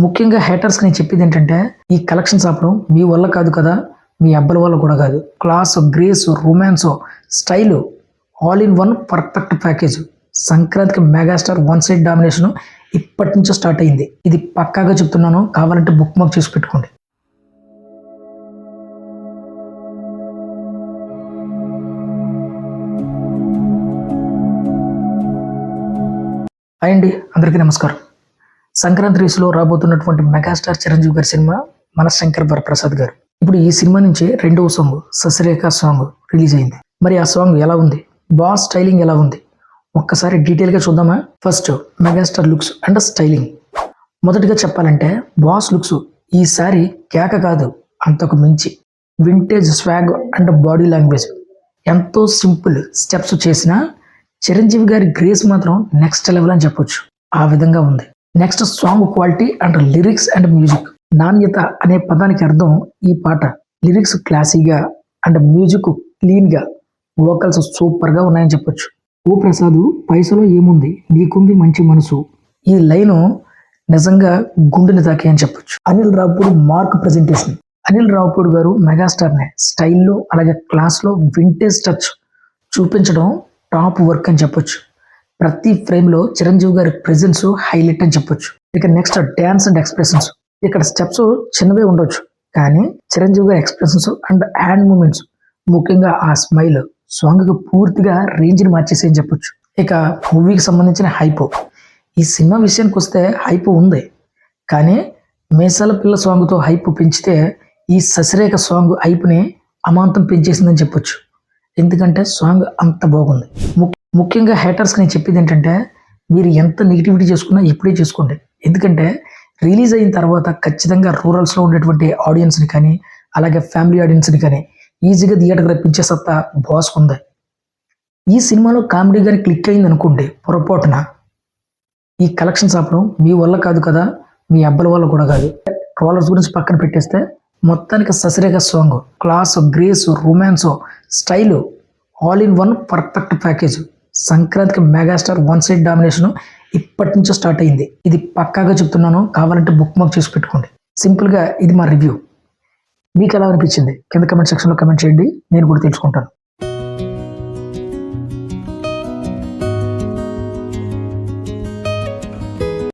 ముఖ్యంగా హేటర్స్కి నేను చెప్పేది ఏంటంటే, ఈ కలెక్షన్స్ ఆపడం మీ వల్ల కాదు కదా, మీ అబ్బల వల్ల కూడా కాదు. Class, grace, romance, style all in one perfect package. సంక్రాంతికి మెగాస్టార్ వన్ సైడ్ డామినేషన్ ఇప్పటి నుంచో స్టార్ట్ అయింది. ఇది పక్కాగా చెప్తున్నాను, కావాలంటే బుక్ మార్క్ చేసి పెట్టుకోండి. హాయ్ అండి, అందరికీ నమస్కారం. సంక్రాంతి రేసులో రాబోతున్నటువంటి మెగాస్టార్ చిరంజీవి గారి సినిమా మన శంకర్ వరప్రసాద్ గారు. ఇప్పుడు ఈ సినిమా నుంచి రెండవ సాంగ్ ససిరేఖ సాంగ్ రిలీజ్ అయింది. మరి ఆ సాంగ్ ఎలా ఉంది, బాస్ స్టైలింగ్ ఎలా ఉంది, ఒక్కసారి డీటెయిల్గా చూద్దామా. First megastar looks and styling. మొదటిగా చెప్పాలంటే బాస్ లుక్స్ ఈసారి కేక కాదు, అంతకు మించి vintage swag and body language. ఎంతో సింపుల్ స్టెప్స్ చేసిన చిరంజీవి గారి గ్రేస్ మాత్రం నెక్స్ట్ లెవెల్ అని చెప్పొచ్చు. ఆ విధంగా ఉంది. Next song quality and lyrics and music. నాణ్యత అనే పదానికి అర్థం ఈ పాట. లిరిక్స్ క్లాసీగా అండ్ మ్యూజిక్ క్లీన్గా, వోకల్స్ సూపర్గా ఉన్నాయని చెప్పొచ్చు. ఓ ప్రసాద్ పైసలో ఏముంది, నీకుంది మంచి మనసు. ఈ లైను నిజంగా గుండెని తాకి అని చెప్పొచ్చు. Anil Ravipudi mark presentation. అనిల్ రావుపూడి గారు మెగాస్టార్ని స్టైల్లో అలాగే క్లాస్లో వింటేజ్ టచ్ చూపించడం టాప్ వర్క్ అని చెప్పొచ్చు. ప్రతి ఫ్రేమ్లో చిరంజీవి గారి ప్రెజెన్స్ హైలైట్ అని చెప్పొచ్చు. ఇక నెక్స్ట్ డ్యాన్స్ అండ్ ఎక్స్ప్రెషన్స్. ఇక్కడ స్టెప్స్ చిన్నవే ఉండొచ్చు, కానీ చిరంజీవి గారి ఎక్స్ప్రెషన్స్ అండ్ హ్యాండ్ మూమెంట్స్, ముఖ్యంగా ఆ స్మైల్ సాంగ్కి పూర్తిగా రేంజ్ని మార్చేసి అని చెప్పొచ్చు. ఇక మూవీకి సంబంధించిన హైప్. ఈ సినిమా విషయానికి వస్తే హైప్ ఉంది, కానీ మేసాల పిల్ల సాంగ్తో హైప్ పెంచితే ఈ ససిరేఖ సాంగ్ హైప్ని అమాంతం పెంచేసిందని చెప్పొచ్చు. ఎందుకంటే సాంగ్ అంత బాగుంది. ముఖ్యంగా హేటర్స్కి నేను చెప్పేది ఏంటంటే, మీరు ఎంత నెగిటివిటీ చేసుకున్నా ఇప్పుడే చేసుకోండి. ఎందుకంటే రిలీజ్ అయిన తర్వాత ఖచ్చితంగా రూరల్స్లో ఉండేటువంటి ఆడియన్స్ని కానీ అలాగే ఫ్యామిలీ ఆడియన్స్ని కానీ ఈజీగా థియేటర్కి రప్పించే సత్తా బాస్ ఉంది. ఈ సినిమాలో కామెడీ కానీ క్లిక్ అయింది అనుకోండి, పొరపాటున ఈ కలెక్షన్స్ ఆపడం మీ వల్ల కాదు కదా, మీ అబ్బల వల్ల కూడా కాదు. ట్రోలర్స్ గురించి పక్కన పెట్టేస్తే మొత్తానికి Sasirekha song class, grace, romance, style all in one perfect package. సంక్రాంతికి మెగాస్టార్ వన్ సైడ్ డామినేషన్ ఇప్పటి నుంచో స్టార్ట్ అయింది. ఇది పక్కాగా చెప్తున్నాను, కావాలంటే బుక్ మార్క్ చేసి పెట్టుకోండి. సింపుల్గా ఇది మా రివ్యూ. మీకు ఎలా అనిపించింది కింద కమెంట్ సెక్షన్లో కమెంట్ చేయండి, నేను కూడా తెలుసుకుంటాను.